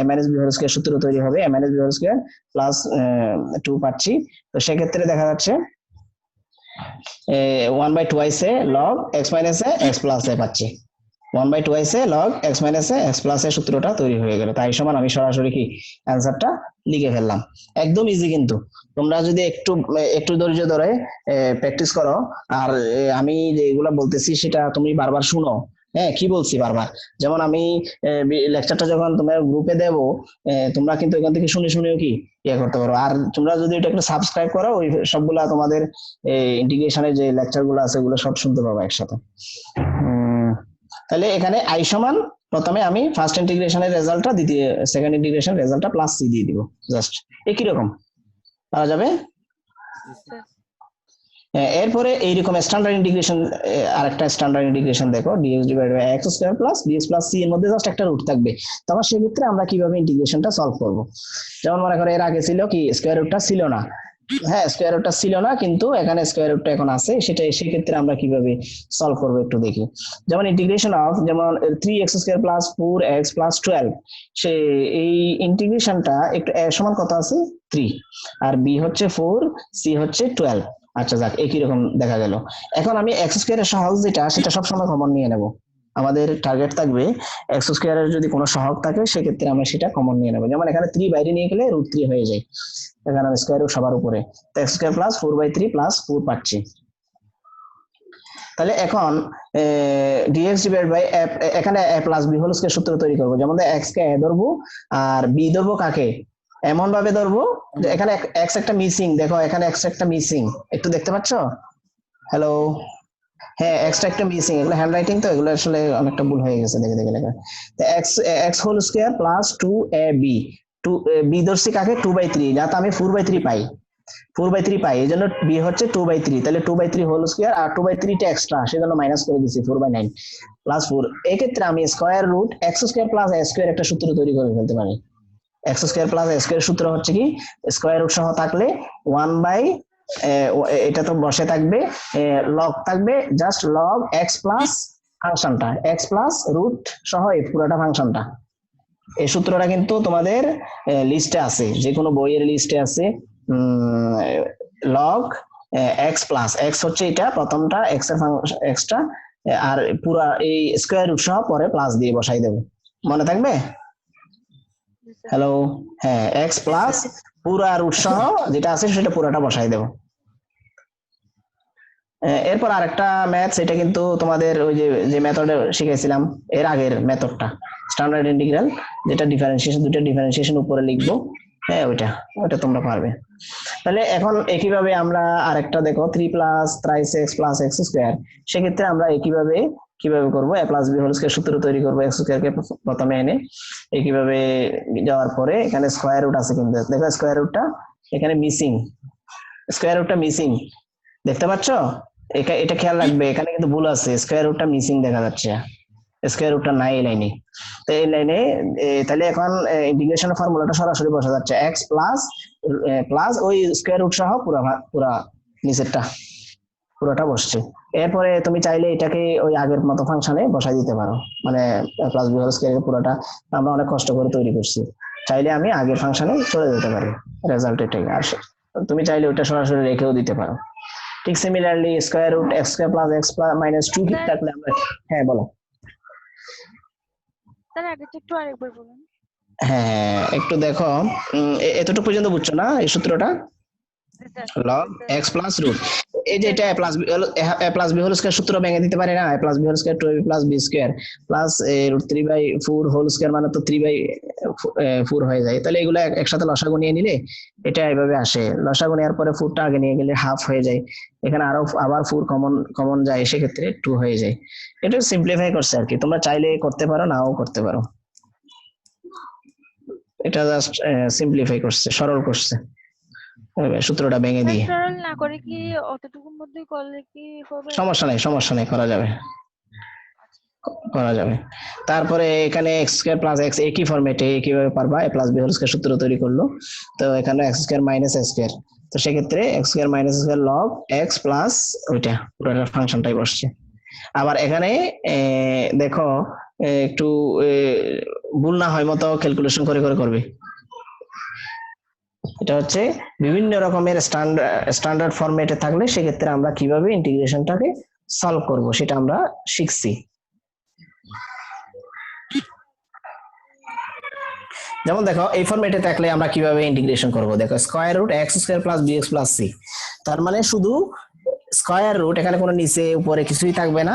মাইনাস বি হোল স্কয়ার সূত্র তৈরি হবে, minus B whole square plus 2 পাচ্ছি। তো সেক্ষেত্রে দেখা যাচ্ছে 1/2 A log x minus A x plus A পাচ্ছি, 1/2 A log x minus A x plus এর সূত্রটা তৈরি হয়ে গেল। তাই সমান আমি সরাসরি কি অ্যান্সারটা লিখে ফেললাম। একদম ইজি, কিন্তু তোমরা যদি একটু একটু ধৈর্য ধরে প্র্যাকটিস করো, আর আমি যেগুলো বলতেছি সেটা তুমি বারবার শুনো। হ্যাঁ, কি বলছি বারবার, যেমন আমি লেকচারটা যখন তোমার গ্রুপে দেবো, তোমরা কিন্তু এখান থেকে শুনে শুনেও কি ইয়ে করতে পারো। আর তোমরা যদি এটা একটু সাবস্ক্রাইব করো, ওই সবগুলা তোমাদের ইন্টিগ্রেশনের যে লেকচার গুলো আছে ওগুলো সব শুনতে পাবো একসাথে। তাহলে এখানে i সমান প্রথমে আমি ফার্স্ট ইন্টিগ্রেশনের রেজাল্টটা, দ্বিতীয় সেকেন্ড ইন্টিগ্রেশন রেজাল্টটা প্লাস সি দিয়ে দিব, জাস্ট একই রকম পাওয়া যাবে। এরপরে এইরকম স্ট্যান্ডার্ড ইন্টিগ্রেশন, আরেকটা স্ট্যান্ডার্ড ইন্টিগ্রেশন দেখো, dx divide by x square plus dx plus c এর মধ্যে জাস্ট একটা রুট থাকবে। তখন সেই ক্ষেত্রে আমরা কিভাবে ইন্টিগ্রেশনটা সলভ করব? যেমন মনে করো এর আগে ছিল কি স্কয়ার রুটটা ছিল না, হ্যাঁ স্কয়ার রুটটা ছিল না, কিন্তু এখানে স্কয়ার রুটটা এখন আছে, সেটা সেই ক্ষেত্রে আমরা কিভাবে সলভ করব একটু দেখি। যেমন ইন্টিগ্রেশন অফ, যেমন 3x square plus 4x plus 12, সে এই ইন্টিগ্রেশনটা একটু a সমান কত আছে 3, আর b হচ্ছে 4, c হচ্ছে 12। আচ্ছা যাক, একই রকম দেখা গেল। এখন আমি এক্স স্কয়ারের সহগ যেটা, সেটা সবসময় কমন নিয়ে নেব। আমাদের টার্গেট থাকবে এক্স স্কয়ারের যদি কোনো সহগ থাকে সেক্ষেত্রে আমরা সেটা কমন নিয়ে নেব। যেমন এখানে 3 বাইরে নিয়ে গেলে √3 হয়ে যায়, এখানে আমি স্কয়ার রুট সবার উপরে, তো এক্স স্কয়ার প্লাস 4/3 প্লাস 4 পাচ্ছি। তাহলে এখন dx ডিভাইড বাই এখানে a plus b whole square সূত্র তৈরি করব। যেমন x কে a ধরবো আর b ধরবো কাকে, এমন ভাবে ধরবো যে এখানে x একটা মিসিং, দেখো এখানে x একটা মিসিং, একটু দেখতে পাচ্ছ? হ্যালো, হ্যাঁ x টা একটা মিসিং, এগুলো হ্যান্ড রাইটিং তো, এগুলো আসলে অনেকটা ভুল হয়ে গেছে দেখে দেখে লেখা। তো x whole square plus 2ab, 2 b ধরছি কাকে 2/3, যাতে আমি 4/3 পাই, 4/3 পাই, এই জন্য b হচ্ছে 2/3। তাহলে 2/3 হোল স্কয়ার, আর 2/3 টা এক্সট্রা, সেজন্য মাইনাস করে দিছি 4/9 প্লাস 4। এই ক্ষেত্রে আমি square root x square plus a square একটা সূত্র তৈরি করে ফেলতে পারি। x square plus a square সূত্র হচ্ছে কি, স্কয়ার রুট সহ থাকলে 1 বাই, এটা তো বসে থাকবে, লগ থাকবে, জাস্ট লগ x প্লাস ফাংশনটা, x প্লাস রুট সহ এই পুরোটা ফাংশনটা। এই সূত্রটা কিন্তু তোমাদের লিস্টে আছে, যে কোনো বইয়ের লিস্টে আছে। লগ x প্লাস x হচ্ছে এটা প্রথমটা, x এর এক্সট্রা, আর পুরা এই স্কয়ার রুট সহ পরে প্লাস দিয়ে বসাই দেব, মনে থাকবে? হ্যালো, হ্যাঁ x প্লাস পুরা রুট সহ যেটা আছে সেটা পুরাটা বসাই দেব। এরপর আরেকটা ম্যাথস, এটা কিন্তু তোমাদের ওই যে মেথডে শিখেছিলাম এর আগের মেথডটা, স্ট্যান্ডার্ড ইন্টিগ্রাল, যেটা ডিফারেন্সিয়েশন, দুটো ডিফারেন্সিয়েশন উপরে লিখবো, হ্যাঁ ওইটা তোমরা পারবে। তাহলে এখন একইভাবে আমরা আরেকটা দেখো 3 plus thrice x plus x square, সেক্ষেত্রে আমরা একইভাবে কিভাবে করব, a plus b whole square সূত্র তৈরি করব, x স্কয়ারকে প্রথমে এনে একইভাবে যাওয়ার পরে এখানে স্কয়ার রুট আছে, কিন্তু দেখো স্কয়ার রুটটা এখানে মিসিং, স্কয়ার রুটটা মিসিং দেখতে পাচ্ছ? এটা খেয়াল রাখবে, এখানে কিন্তু ভুল আছে, স্কয়ার রুটটা মিসিং দেখা যাচ্ছে, স্কয়ার রুটটা নাই এই লাইনে। তো এই লাইনে তাহলে এখন ইন্টিগ্রেশনের ফর্মুলাটা সরাসরি বসা যাচ্ছে, x প্লাস প্লাস ওই স্কয়ার রুট সহ পুরা নিচেরটা পুরোটা বসছে। এরপরে তুমি চাইলে এটাকে ওই আগের মতো ফাংশনে বসাই দিতে পারো, মানে প্লাস বি হোল স্কয়ারের পুরোটা আমরা অনেক কষ্ট করে তৈরি করছি, চাইলে আমি আগের ফাংশনে চলে যেতে পারি, রেজাল্ট এটাই। আর তুমি চাইলে ওটা সরাসরি রেখেও দিতে পারো। ঠিক similarly square root x square plus x minus 2 ঠিক থাকলে আমরা, হ্যাঁ বলো। তার আগে একটু আরেকবার বলুন। হ্যাঁ একটু দেখো, এতটুকু পর্যন্ত বুঝছো না এই সূত্রটা, লগ x প্লাস রুট, এই যে এটা a plus b whole square সূত্র ভেঙে দিতে পারে না, a plus b whole square 2ab plus b square plus √3/4 whole square, মানে তো 3/4 হয়ে যায়। তাহলে এগুলো একসাথে লসাগু নিয়ে নিলে এটা এইভাবে আসে, লসাগু নেওয়ার পরে 4টা আগে নিয়ে গেলে হাফ হয়ে যায়, এখানে আবার 4 কমন যায়, সেক্ষেত্রে 2 হয়ে যায়। এটা সিম্পলিফাই করছে আর কি, তোমরা চাইলে করতে পারো, নাও করতে পারো, এটা জাস্ট সিম্পলিফাই করছে, সরল করছে সূত্রটা ভেঙে দিয়ে। সরল না করে কি অতটুকুর মধ্যেই করলে কি হবে? সমস্যা নাই, করা যাবে। তারপরে এখানে x স্কয়ার প্লাস x একই ফরম্যাটে কিভাবে পারবা, a plus b whole square সূত্র তৈরি করলো, তো এখানে x square minus a square, তো সেক্ষেত্রে X square minus square log X plus ওইটা পুরোটা ফাংশনটাই বসছে। আবার এখানে দেখো একটু ভুল না হয় মতো ক্যালকুলেশন করে করে করবে। এটা হচ্ছে বিভিন্ন রকমের স্ট্যান্ডার্ড ফরম্যাটে থাকলে সেক্ষেত্রে আমরা কিভাবে ইন্টিগ্রেশনটাকে সলভ করব সেটা আমরা শিখছি। যেমন দেখো এই ফরম্যাটে থাকলে আমরা কিভাবে ইন্টিগ্রেশন করব, দেখো square root x square plus BX plus C, তার মানে শুধু স্কয়ার রুট, এখানে কোনো নিচে উপরে কিছুই থাকবে না,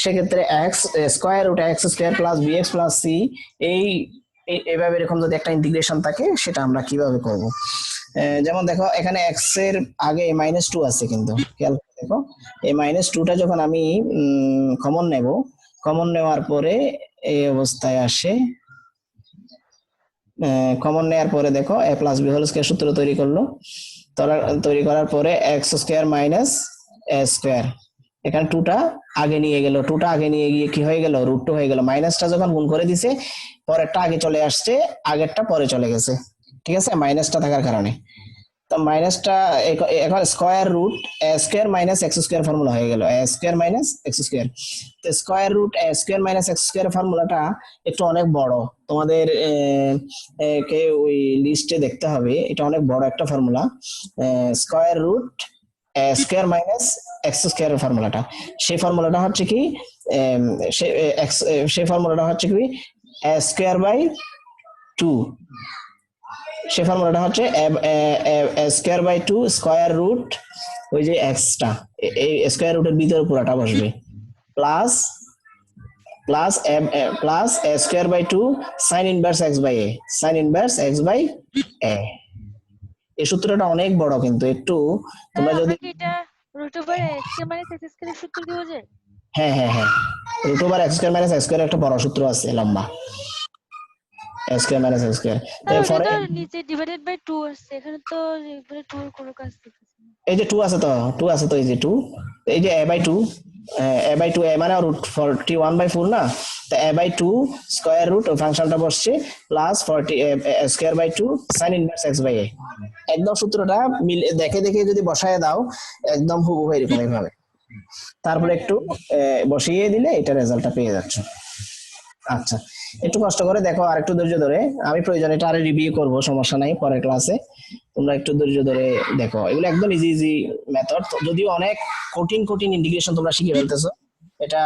সেক্ষেত্রে X square root x square plus BX plus C এইভাবে এরকম যদি একটা ইন্টিগ্রেশন থাকে সেটা আমরা কিভাবে করব। যেমন দেখো এখানে এক্স এর আগে -2 আছে, কিন্তু খেয়াল করে দেখো এই -2টা যখন আমি কমন নেব, কমন নেওয়ার পরে এই অবস্থায় আসে, কমন নেওয়ার পরে দেখো এ প্লাস বি হোল স্কয়ার সূত্র তৈরি করলো, তৈরি করার পরে এক্স স্কয়ার মাইনাস এ স্কয়ার, এখানে 2টা আগে নিয়ে গেল, 2টা আগে নিয়ে গিয়ে কি হয়ে গেল, √2 হয়ে গেল, মাইনাসটা যখন গুণ করে দিছে পরেরটা আগে চলে আসছে, আগেরটা পরে চলে গেছে, ঠিক আছে, মাইনাসটা থাকার কারণে। তো মাইনাসটা এখন square root a square minus x square formula হয়ে গেল, a square minus x square. তো square root a square minus x square ফর্মুলাটা একটু অনেক বড়, তোমাদের কে ওই লিস্টে দেখতে হবে, এটা অনেক বড় একটা formula, square root a square minus x square ফর্মুলাটা, সেই ফর্মুলাটা হচ্ছে কি সেই ফর্মুলাটা হচ্ছে কি এ স্কয়ার বাই 2, সেই ফর্মুলাটা হচ্ছে স্কয়ার বাই 2 স্কয়ার রুট ওই যে এক্সটা এই স্কয়ার রুটের ভিতরে পুরোটা বসবে plus plus plus square by 2 sin inverse x by a, sin inverse x by a। এই সূত্রটা অনেক বড়, কিন্তু একটু তোমরা যদি এটা root over x minus x স্কয়ারের সূত্র কি বোঝে? হ্যাঁ হ্যাঁ হ্যাঁ, root over x square minus x square একটা বড় সূত্র আছে লম্বা, x square minus x square. তারপরে তো নিচে ডিভাইডেড বাই 2 আছে, এখানে তো এবারে 2 এর কোনো কাজ দেখতেছি না। এই যে 2 আছে, তো 2 আছে, তো এই যে 2, এই যে a by 2, a by 2 a মানে √41/4 না, তো a বাই 2 স্কয়ার রুট ওই ফাংশনটা বসছে plus 40 square by 2 sin inverse x by a। একদম সূত্রটা দেখে দেখে যদি বসায় দাও একদম হুবহু এরকম এইভাবে, তারপরে একটু বসিয়ে দিলে এটা রেজাল্টটা পেয়ে যাচ্ছে। আচ্ছা, একটু কষ্ট করে দেখো আর একটু ধৈর্য ধরে, আমি প্রয়োজনে এটা আরে রিভিউ করব, সমস্যা নাই, পরের ক্লাসে তোমরা একটু ধৈর্য ধরে দেখো, এগুলো একদম ইজি ইজি মেথড, যদিও অনেক কঠিন কঠিন ইন্টিগ্রেশন তোমরা শিখে ফেলতেছো, এটা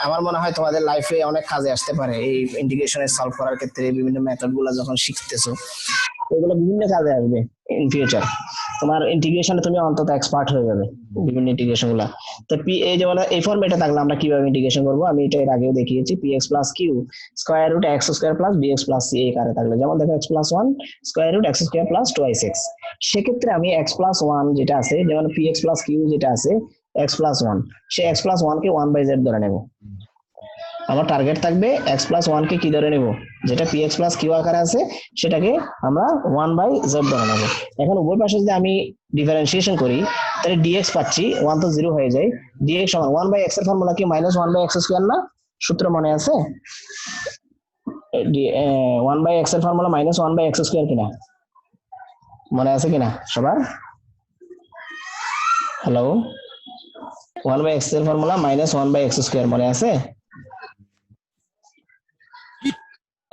আমার মনে হয় তোমাদের লাইফে অনেক কাজে আসতে পারে, এই ইন্টিগ্রেশনের সলভ করার ক্ষেত্রে বিভিন্ন মেথড গুলো যখন শিখতেছো এগুলো বিভিন্ন কাজে আসবে ইন ফিউচার, তোমার ইন্টিগ্রেশনে তুমি অন্তত এক্সপার্ট হয়ে যাবে বিভিন্ন ইন্টিগ্রেশন গুলা। তো পি এই যে এই ফরম্যাটে থাকলে আমরা কিভাবে ইন্টিগ্রেশন করব, আমি এটা এর আগেও দেখিয়েছি, px plus Q square root x square plus BX plus C এই কারে থাকলে, যেমন দেখো x plus 1 square root x square plus 2x, সেক্ষেত্রে আমি x প্লাস 1 যেটা আছে, যেমন px প্লাস কিউ যেটা আছে x প্লাস 1, সেই x প্লাস 1 কে 1/z ধরে নেব, আমার টার্গেট থাকবে x প্লাস 1 কে কি ধরে নেব, যেটা px প্লাস কিউ আকারে আছে সেটাকে আমরা 1/z ধরে নেব। এখন উভয় পাশে যদি আমি ডিফারেন্সিয়েশন করি তাহলে dx পাচ্ছি, 1 তো 0 হয়ে যায়, dx সমান 1/x এর ফর্মুলা কি -1/x স্কয়ার না, সূত্র মনে আছে, 1/x এর ফর্মুলা -1/x স্কয়ার কিনা, মনে আছে কিনা সবার? হ্যালো, 1/x এর ফর্মুলা -1/x স্কয়ার মনে আছে?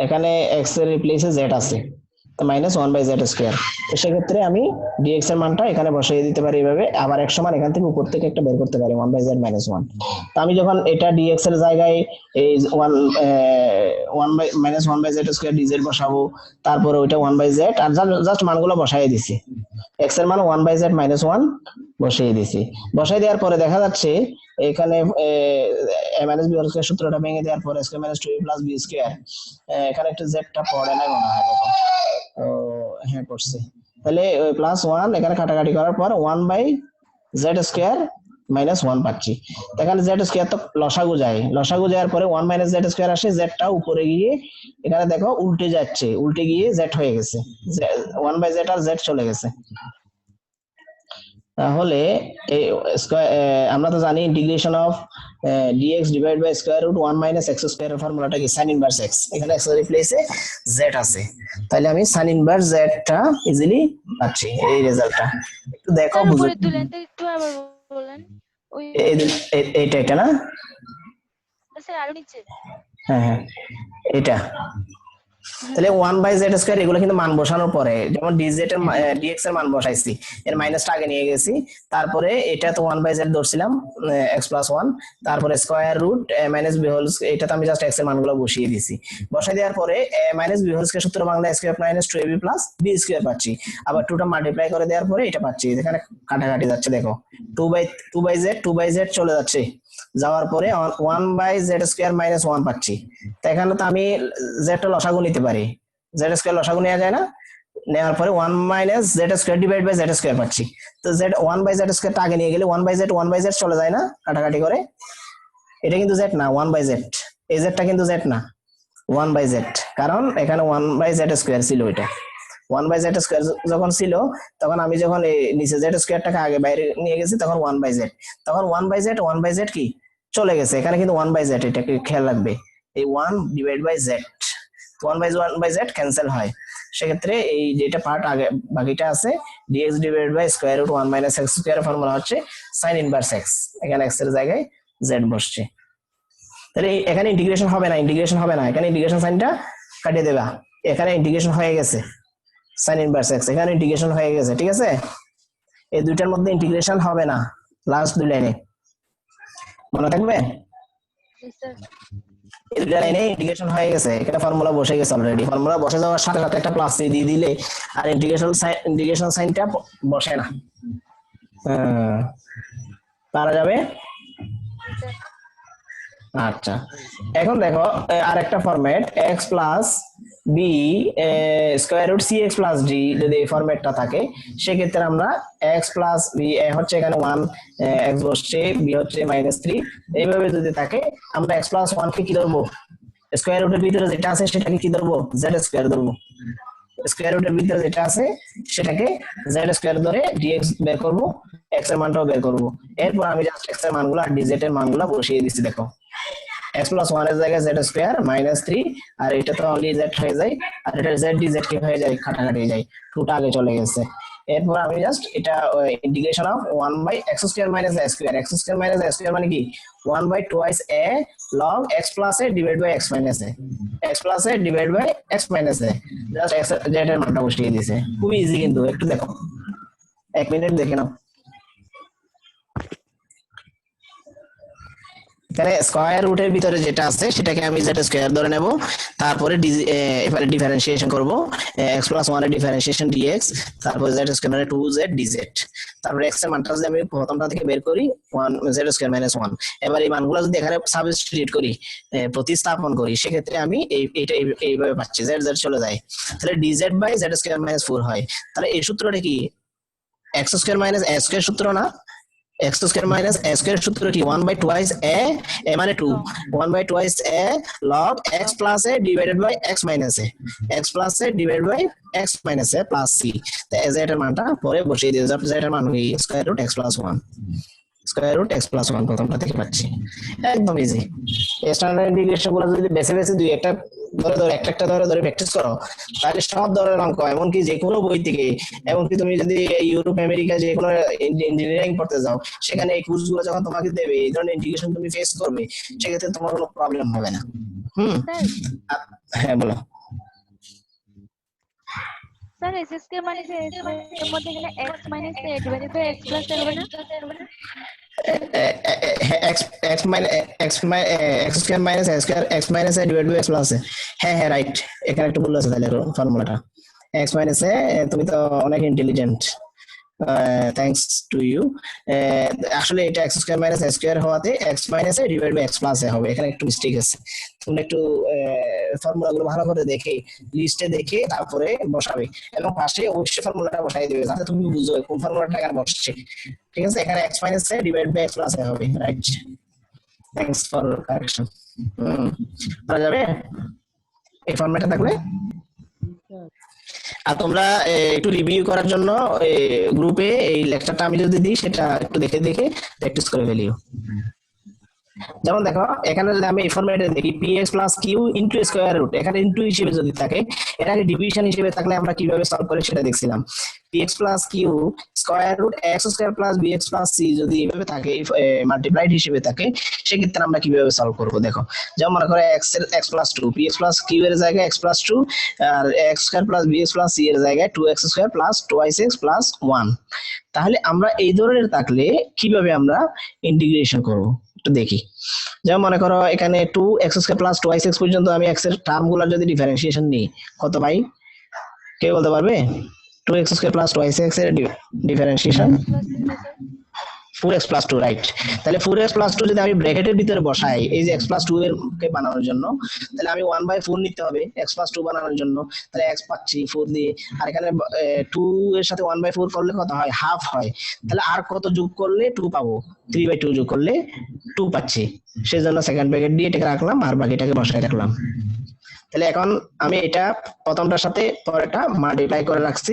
এখানে x এর রিপ্লেসে z আছে, তো -1/z স্কয়ার, তো সেক্ষেত্রে আমি dx এর মানটা এখানে বসিয়ে দিতে পারি এইভাবে, আবার এক সমান এখান থেকে উপর থেকে একটা বের করতে পারি 1/z -1। তো আমি যখন এটা dx এর জায়গায় এই 1/z স্কয়ার dz বসাবো, তারপরে ওইটা 1/z আর জাস্ট মানগুলো বসাই দিছি, x এর মান 1/z -1 বসিয়ে দিছি, বসাই দেওয়ার পরে দেখা যাচ্ছে এখানে a minus b whole square সূত্রটা ভেঙে দেওয়ার পরে square minus 2a plus b square, এখানে একটু z টা পড়ে নাই মনে হয়, দেখো ও হ্যাঁ পড়ছে, তাহলে ওই +1 এখানে কাটাকাটি করার পর 1/z স্কয়ার -1 পাচ্ছি, এখানে z স্কয়ার তো লসাগু যায়, লসাগু যাওয়ার পরে 1 - z স্কয়ার আসে, z টা উপরে গিয়ে এখানে দেখো উল্টে যাচ্ছে, উল্টে গিয়ে z হয়ে গেছে, 1/z আর z চলে গেছে। তাহলে আমরা তো জানি integration of dx divide by square root 1 minus x square এর ফর্মুলাটা কি sin ইনভার্স x, এখানে x এর রিপ্লেসে z আছে, তাহলে আমি sin ইনভার্স z টা ইজিলি পাচ্ছি। এই রেজাল্টটা একটু দেখো স্যার বুঝো। উপরে দুই লাইনটা একটু আবার বলেন। ওই এটা না, স্যার আরো নিচে। হ্যাঁ হ্যাঁ এটা, তাহলে 1 বাই z স্কয়ার এগুলো কিন্তু মান বসানোর পরে, যেমন dz এর dx এর মান বসাইছি, এর মাইনাসটা আগে নিয়ে গেছি, তারপরে এটা তো 1 বাই z ধরছিলাম x প্লাস 1, তারপরে square root minus b whole, এটা তো আমি জাস্ট x এর মানগুলো বসিয়ে দিয়েছি, বসাই দেওয়ার পরে মাইনাস b হোল স্কয়ার সূত্র Bangla square minus 2ab plus b square পাচ্ছি, আবার 2টা মাল্টিপ্লাই করে দেওয়ার পরে এটা পাচ্ছি, এখানে কাটাকাটি যাচ্ছে দেখো, 2 বাই z চলে যাচ্ছে, যাওয়ার পরে 1 বাই z স্কয়ার মাইনাস 1 পাচ্ছি, তো এখানে তো আমি z টা লসাগু নিতে পারি, z স্কয়ার লসাগু নেওয়া যায় না, নেওয়ার পরে 1 minus z square divide by z square পাচ্ছি, তো z 1 বাই z স্কয়ারটা আগে নিয়ে গেলে 1 বাই z চলে যায় না কাটাকাটি করে, এটা কিন্তু z না 1 বাই z, এই z টা কিন্তু z না 1 বাই z, কারণ এখানে 1 বাই z স্কয়ার ছিল, এটা 1 বাই z স্কয়ার যখন ছিল তখন আমি যখন এই নিচে z স্কয়ারটাকে আগে বাইরে নিয়ে গেছি তখন 1 বাই z, তখন 1 বাই z কি চলে গেছে, এখানে কিন্তু 1 বাই z, এটাকে খেয়াল রাখবে, এই 1 divide by z, 1 by z cancel হয়, সেক্ষেত্রে এই যেটা পার্ট আগে বাকিটা আছে dx divide by square root 1 minus x square formula হচ্ছে sin ইনভার্স x, এখানে x এর জায়গায় z বসছে, তাহলে এখানে ইন্টিগ্রেশন হবে না, এখানে ইন্টিগ্রেশন সাইনটা কাটিয়ে দেবা, এখানে ইন্টিগ্রেশন হয়ে গেছে sin ইনভার্স x, এখানে ইন্টিগ্রেশন হয়ে গেছে, ঠিক আছে, এই দুইটার মধ্যে ইন্টিগ্রেশন হবে না, লাস্ট দুই লাইনে মনে থাকবে, জি স্যার। এই দুই লাইনে ইন্টিগ্রেশন হয়ে গেছে, এখানে ফর্মুলা বসে গেছে অলরেডি, ফর্মুলা বসে যাওয়ার সাথে সাথে একটা প্লাস দিয়ে দিলে আর ইন্টিগ্রেশন সাইনটা বসে না, পারা যাবে। আচ্ছা, এখন দেখো আরেকটা format x plus B square root c x plus d, যদি এই ফরম্যাটটা থাকে সেক্ষেত্রে আমরা x প্লাস বি হচ্ছে এখানে 1 x বসছে, বি হচ্ছে -3, এইভাবে যদি থাকে আমরা x প্লাস 1 কে কি ধরবো, স্কয়ার রুটের ভিতরে যেটা আছে সেটাকে কি ধরবো, z স্কয়ার ধরবো, স্কয়ার রুটের ভিতরে যেটা আছে সেটাকে z স্কয়ার ধরে dx বের করব, x এর মানটাও বের করব, এরপর আমি জাস্ট x এর মানগুলো আর dz এর মানগুলো বসিয়ে দিচ্ছি, দেখো x প্লাস 1 এর জায়গায় z স্কয়ার -3, আর এটা তো অনলি z হয়ে যায়, আর এটা z dz কি হয়ে যায়, কাটাকাটি হয়ে যায়, 2টা আগে চলে গেছে, এরপর আমি জাস্ট এটা integration of 1 by x square minus a square, x square minus a square মানে কি 1 by twice a log x plus a divide by x minus a, x plus a divide by x minus a, just x z এর মানটা বসিয়ে দিয়েছে, খুব easy কিন্তু, একটু দেখো 1 মিনিট দেখে নাও, এখানে স্কয়ার রুটের ভিতরে যেটা আছে সেটাকে আমি z স্কয়ার ধরে নেব, তারপরে এবারে ডিফারেন্সিয়েশন করব, x প্লাস 1 এর ডিফারেন্সিয়েশন dx, তারপর z স্কয়ার মানে 2z dz, তারপরে x এর মানটা যদি আমি প্রথমটা থেকে বের করি 1 z স্কয়ার মাইনাস 1, এবার এই মানগুলো যদি এখানে সাবস্টিটিউট করি, প্রতিস্থাপন করি, সেক্ষেত্রে আমি এইটা এইভাবে পাচ্ছি, z চলে যায়, তাহলে dz by z square minus 4 হয়, তাহলে এই সূত্রটা কি x square minus a square সূত্র না, x square minus a square সূত্র কি 1 বাই টুয়াইস a, a মানে 2, 1 by twice a log x plus a divided by x minus a, x plus a divided by x minus a plus c, তো z এর মানটা পরে বসিয়ে দিও, z এর মান কি square root x plus 1, square root x plus 1 প্রথমটা থেকে পাচ্ছি, একদম ইজি। স্ট্যান্ডার্ড ইন্টিগ্রেশন গুলো যদি বেছে বেছে দুই একটা ধরে একটা ধরে প্র্যাকটিস করো, তাহলে সব ধরনের অঙ্ক, এমনকি যে কোনো বই থেকে, এমনকি তুমি যদি ইউরোপ আমেরিকা যে কোনো ইঞ্জিনিয়ারিং পড়তে যাও, সেখানে এই কোর্সগুলো যখন তোমাকে দেবে, এই ধরনের ইন্টিগ্রেশন তুমি ফেস করবে, সেক্ষেত্রে তোমার কোনো প্রবলেম হবে না। হ্যাঁ বলো স্যার s স্কয়ার মানে এর মধ্যে এখানে x minus a divided by x plus a হবে না, x square minus a square, x minus a divide by x plus a, হ্যাঁ হ্যাঁ রাইট, এখানে একটু ভুল আছে তাহলে ফর্মুলাটা, x মাইনাস a, তুমি তো অনেক ইন্টেলিজেন্ট, থ্যাঙ্কস টু ইউ, আসলে এটা x square minus a square হওয়াতে x minus a divide by x plus a হবে, এখানে একটু মিস্টেক আছে, তুমি একটু ফর্মুলাগুলো ভালো করে দেখে লিস্টে দেখে তারপরে বসাবে, এবং পাশে অবশ্যই ফর্মুলাটা বসাই দেবে যাতে তুমি বুঝো কোন ফর্মুলাটা এখানে বসছে, ঠিক আছে, এখানে x minus a divide by x plus a হবে, রাইট, থ্যাঙ্কস ফর কারেকশন, পারা যাবে এই ফর্মেটে থাকলে। আর তোমরা একটু রিভিউ করার জন্য গ্রুপে এই লেকচারটা আমি যদি দিই সেটা একটু দেখে দেখে প্র্যাকটিস করে ফেলিও। যেমন দেখো এখানে যদি আমি এই ফরম্যাটে দেখি px plus q into square root, এখানে ইনটু হিসেবে যদি থাকে, এটাকে ডিভিশন হিসেবে থাকলে আমরা কিভাবে সলভ করি সেটা দেখছিলাম। px plus Q square root x square plus bx plus c যদি এইভাবে থাকে, মাল্টিপ্লাইড হিসেবে থাকে, সেক্ষেত্রে আমরা কিভাবে সলভ করব দেখো। যেমন মনে করো x এর x plus 2, px plus q এর জায়গায় x প্লাস 2, আর x square plus bx plus c এর জায়গায় 2x square plus 2x plus 1। তাহলে আমরা এই ধরনের থাকলে কিভাবে আমরা ইন্টিগ্রেশন করব একটু দেখি। যেমন মনে করো এখানে 2x স্কয়ার প্লাস 2x পর্যন্ত আমি x এর টার্মগুলো যদি ডিফারেন্সিয়েশন নিই কত পাই, কে বলতে পারবে? 2x স্কয়ার প্লাস 2x এর differentiation plus 2 4x plus 2, right. তাহলে 4x প্লাস 2 যদি আমি ব্র্যাকেটের ভিতরে বসাই এই যে x প্লাস 2 এর কে বানানোর জন্য, তাহলে আমি 1/4 নিতে হবে x প্লাস 2 বানানোর জন্য। তাহলে x পাচ্ছি 4 দিয়ে, আর এখানে 2 এর সাথে 1/4 করলে কত হয়? হাফ হয়। তাহলে আর কত যোগ করলে 2 পাবো? 3/2 যোগ করলে 2 পাচ্ছি। সেজন্য সেকেন্ড ব্র্যাকেট দিয়ে এটাকে রাখলাম আর বাকিটাকে বসায় রাখলাম। তাহলে এখন আমি এটা প্রথমটার সাথে পরেরটা মাল্টিপ্লাই করে রাখছি,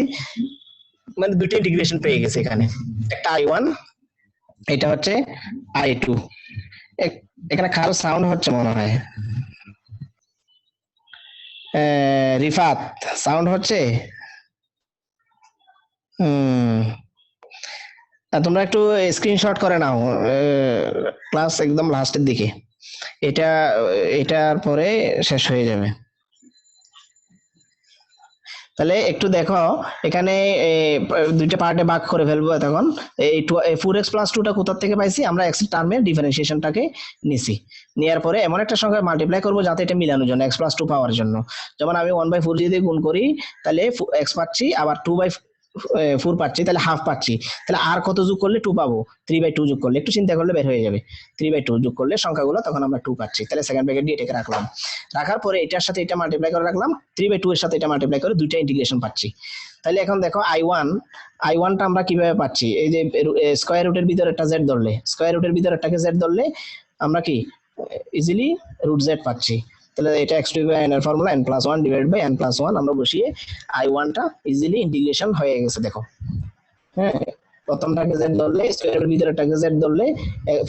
মানে দুটো ইন্টিগ্রেশন পেয়ে গেছে এখানে। একটা I1, এটা হচ্ছে I2। এখানে কারো সাউন্ড হচ্ছে মনে হয়, রিফাত সাউন্ড হচ্ছে। তোমরা একটু স্ক্রিনশট করে নাও ক্লাস একদম লাস্টের দিকে, এটার পরে শেষ হয়ে যাবে। তাহলে একটু দেখো এখানে দুইটা পার্টে ভাগ করে ফেলবো। তখন এই 4x প্লাস 2টা কোথা থেকে পাইছি? আমরা x এর টার্মের ডিফারেন্সিয়েশনটাকে নিছি, নেওয়ার পরে এমন একটা সংখ্যা মাল্টিপ্লাই করবো যাতে এটা মিলানোর জন্য, x প্লাস 2 পাওয়ার জন্য। যেমন আমি 1/4 যদি গুণ করি তাহলে x পাচ্ছি, আবার 2/4 পাচ্ছি, তাহলে হাফ পাচ্ছি। তাহলে আর কত যোগ করলে 2 পাবো? 3/2 যোগ করলে, একটু চিন্তা করলে বের হয়ে যাবে। 3/2 যোগ করলে সংখ্যাগুলো তখন আমরা 2 পাচ্ছি। তাহলে সেকেন্ড ব্র্যাকেট দিয়ে এটাকে রাখলাম, রাখার পরে এটার সাথে এটা মাল্টিপ্লাই করে রাখলাম, 3/2 এর সাথে এটা মাল্টিপ্লাই করে দুইটা ইন্টিগ্রেশন পাচ্ছি। তাহলে এখন দেখো I1টা আমরা কিভাবে পাচ্ছি? এই যে স্কয়ার রুটের ভিতরে একটা z ধরলে, স্কয়ার রুটের ভিতরে একটাকে z ধরলে আমরা কি ইজিলি রুট z পাচ্ছি। তাহলে এটা x2 বাই n এর formula n+1 divided by n+1 আমরা বসিয়ে I1টা ইজিলি ইন্টিগ্রেশন হয়ে গেছে দেখো। হ্যাঁ, প্রথমটাকে z ধরলে, স্কয়ারের ভিতরেটাকে z ধরলে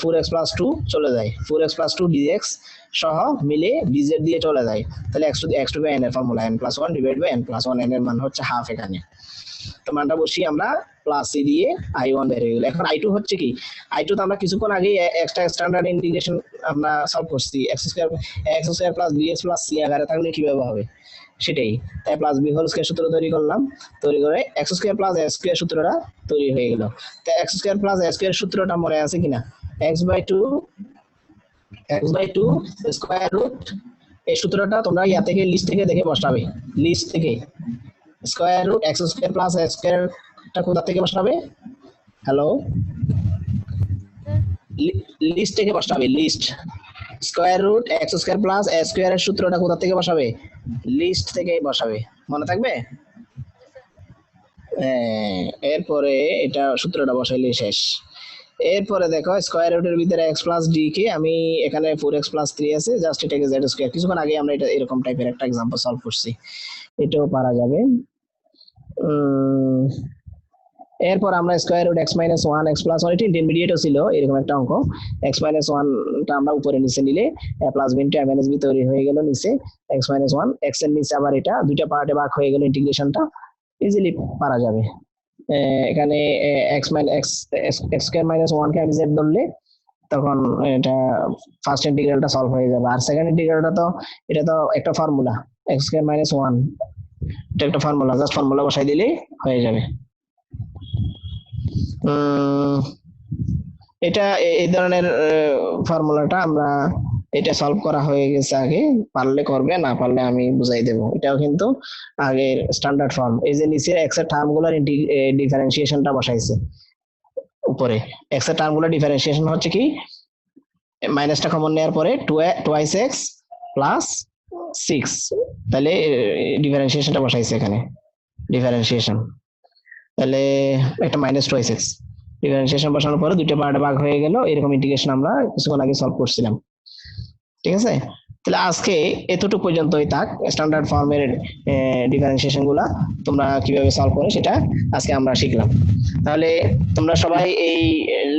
4x প্লাস 2 চলে যায়, 4x প্লাস 2 dx সহ মিলে dz দিয়ে চলে যায়। তাহলে x2 বাই n এর formula n+1 divide by n+1, n এর মান হচ্ছে হাফ। এখানে তো মানটা বসিয়ে আমরা প্লাস c দিয়ে I1 বের হয়ে গেল। এখন I2 হচ্ছে কি? I2 তো আমরা কিছুক্ষণ আগে এক্সট্রা স্ট্যান্ডার্ড ইন্টিগ্রেশন আমরা সলভ করছি, x square plus bx plus c আকারে থাকলে কিভাবে হবে সেটাই। তাই প্লাস বি হোল স্কয়ার সূত্র তৈরি করলাম, তৈরি করে x square plus a square সূত্রটা তৈরি হয়ে গেল। তাই x square plus a square সূত্রটা মনে আছে কিনা? x/2 স্কয়ার রুট, এই সূত্রটা তোমরা ইয়া থেকে লিস্ট থেকে দেখে বসাবে, লিস্ট থেকে square root x square plus a স্কয়ারটা কোথা থেকে বসাবে? হ্যালো, লিস্ট থেকে বসাবে, list. Square root x square plus a স্কয়ারের সূত্রটা কোথা থেকে বসাবে? লিস্ট থেকে বসাবে, মনে থাকবে? এরপরে এটা সূত্রটা বসাইলে শেষ। এরপরে দেখো স্কয়ার রুটের ভিতরে x প্লাস d কে আমি এখানে 4x প্লাস 3 আছে, জাস্ট এটাকে z স্কয়ার, কিছুক্ষণ আগে আমরা এটা এরকম টাইপের একটা एग्जांपल সলভ করছি, এটাও পারা যাবে। এরপর আমরা square root x minus 1 x plus 1, এটা ইন্টারমিডিয়েটও ছিল এরকম একটা অঙ্ক। x মাইনাস 1টা আমরা উপরে নিচে নিলে a plus b into a minus b তৈরি হয়ে গেল নিচে x মাইনাস 1, x এর নিচে আবার এটা দুইটা পার্টে ভাগ হয়ে গেল, ইন্টিগ্রেশনটা ইজিলি পারা যাবে। এখানে x স্কয়ার মাইনাস 1 কে আমি z ধরলে তখন এটা ফার্স্ট ইন্টিগ্রালটা সলভ হয়ে যাবে। আর সেকেন্ড ইন্টিগ্রালটা তো এটা তো একটা ফর্মুলা, x স্কয়ার মাইনাস 1 এটা একটা ফর্মুলা, জাস্ট ফর্মুলা বসাই দিলেই হয়ে যাবে। এটা এই ধরনের ফর্মুলাটা আমরা এটা সলভ করা হয়ে গেছে আগে, পারলে করবে, না পারলে আমি বুঝাই দেব। এটাও কিন্তু আগের স্ট্যান্ডার্ড ফর্ম। এই যে নিচে x এর টার্মগুলোর ডিফারেন্সিয়েশনটা বসাইছে উপরে। x এর টার্মগুলোর ডিফারেন্সিয়েশন হচ্ছে কি? মাইনাসটা কমন নেওয়ার পরে 2x প্লাস 6, তাহলে ডিফারেন্সিয়েশনটা বসাইছে এখানে, ডিফারেন্সিয়েশন। তাহলে একটা মাইনাস 2x ডিফারেন্সিয়েশন বসানোর পরে দুইটা পার্টে ভাগ হয়ে গেল, এরকম ইন্টিগ্রেশন আমরা কিছুক্ষণ আগে সলভ করছিলাম। ঠিক আছে, তাহলে আজকে এতটুকু পর্যন্তই থাক। স্ট্যান্ডার্ড ফর্মের ডিফারেন্সিয়েশন গুলা তোমরা কিভাবে সলভ করে সেটা আজকে আমরা শিখলাম। তাহলে তোমরা সবাই এই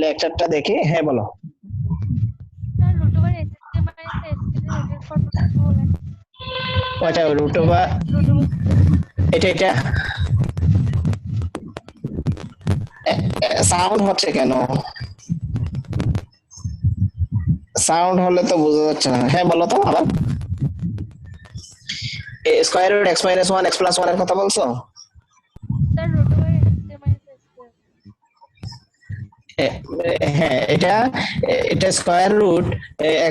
লেকচারটা দেখে, হ্যাঁ বলো। স্যার রুট ফর্মুলা বলেন ওইটা রুট ওভার এটা সাউন্ড হচ্ছে কেন? সাউন্ড হলে তো বোঝা যাচ্ছে না। হ্যাঁ বলো তো আবার। Square root x minus 1 x plus 1 এর কথা বলছো? Sir root over x minus x square হ্যাঁ এটা square root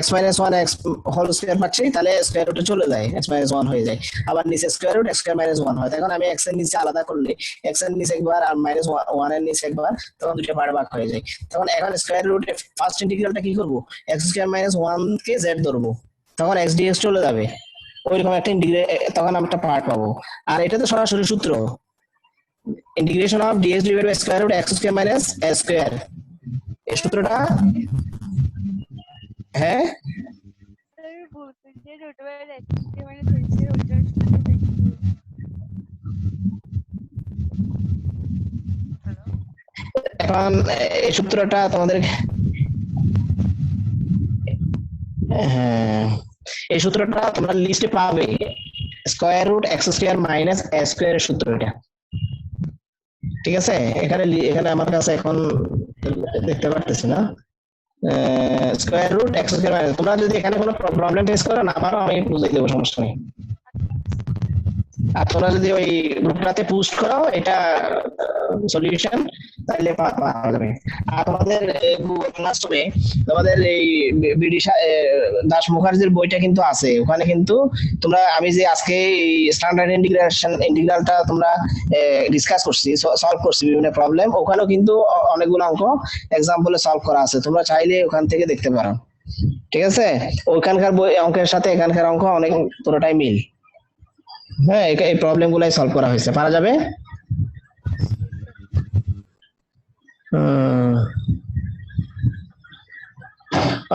x minus 1 x whole square পাচ্ছি, তাহলে স্কয়ার রুটে চলে যায় x মাইনাস 1 হয়ে যায়। আবার নিচে square root x square minus 1 হয়। এখন আমি x এর নিচে আলাদা করলে x এর নিচে একবার আর মাইনাস 1 এর নিচে একবার, তখন দুটো পার্ট ভাগ হয়ে যায়। তখন এখন স্কয়ার রুটে ফার্স্ট ইন্টিগ্রালটা কি করব? x স্কয়ার মাইনাস 1 কে z ধরবো, তখন x dx চলে যাবে। ওইরকম একটা ইন্টিগ্রেট, তখন আমরা একটা পার্ট পাবো। আর এটা তো সরাসরি সূত্র, integration of dx divided by square root x square minus a square. এই সূত্রটা হ্যাঁ স্যার বলছেন যে root over x square minus x square ওটার এখন এই সূত্রটা তোমাদের হ্যাঁ এই সূত্রটা তোমরা লিস্টে পাবে, square root x square minus a square এর সূত্র এটা। ঠিক আছে, এখানে আমার কাছে এখন দেখতে পারতেছি না। Square root x square minus, তোমরা যদি এখানে কোনো প্রবলেম ফেস করো না আমারও আমি বুঝিয়ে দেবো, সমস্যা নেই। আর তোমরা যদি ওই গ্রুপটাতে পোস্ট করো এটা সলিউশন, তাহলে পাওয়া যাবে। আর তোমাদের ক্লাসরুমে তোমাদের এই বিডি দাস মুখার্জির বইটা কিন্তু আছে, ওখানে কিন্তু তোমরা আমি যে আজকে এই স্ট্যান্ডার্ড ইন্টিগ্রালটা তোমরা ডিসকাস করছি, সলভ করছি বিভিন্ন প্রবলেম, ওখানেও কিন্তু অনেকগুলো অঙ্ক এক্সাম্পলে সলভ করা আছে, তোমরা চাইলে ওখান থেকে দেখতে পারো। ঠিক আছে, ওইখানকার বই অঙ্কের সাথে এখানকার অঙ্ক অনেক পুরোটাই মিল। হ্যাঁ এই প্রবলেম গুলাই সলভ করা হয়েছে, পারা যাবে।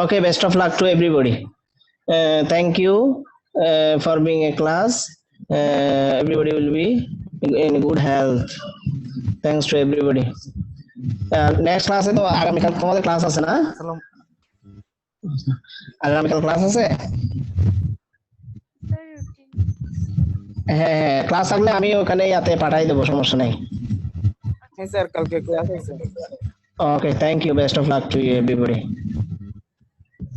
Okay, best of luck to everybody. Thank you for being a class. Everybody will be in good health. Thanks to everybody. Next class তো আগামীকাল তোমাদের ক্লাস আছে না? সালাম। আগামীকাল ক্লাস আছে? স্যার রুটিন হ্যাঁ ক্লাস থাকলে আমি ওখানে ইয়াতে পাঠাই দেবো, সমস্যা নেই। হ্যাঁ স্যার, কালকে ক্লাস আছে। Okay, thank you. Best of luck to you everybody.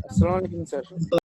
আসসালামু আলাইকুম স্যার।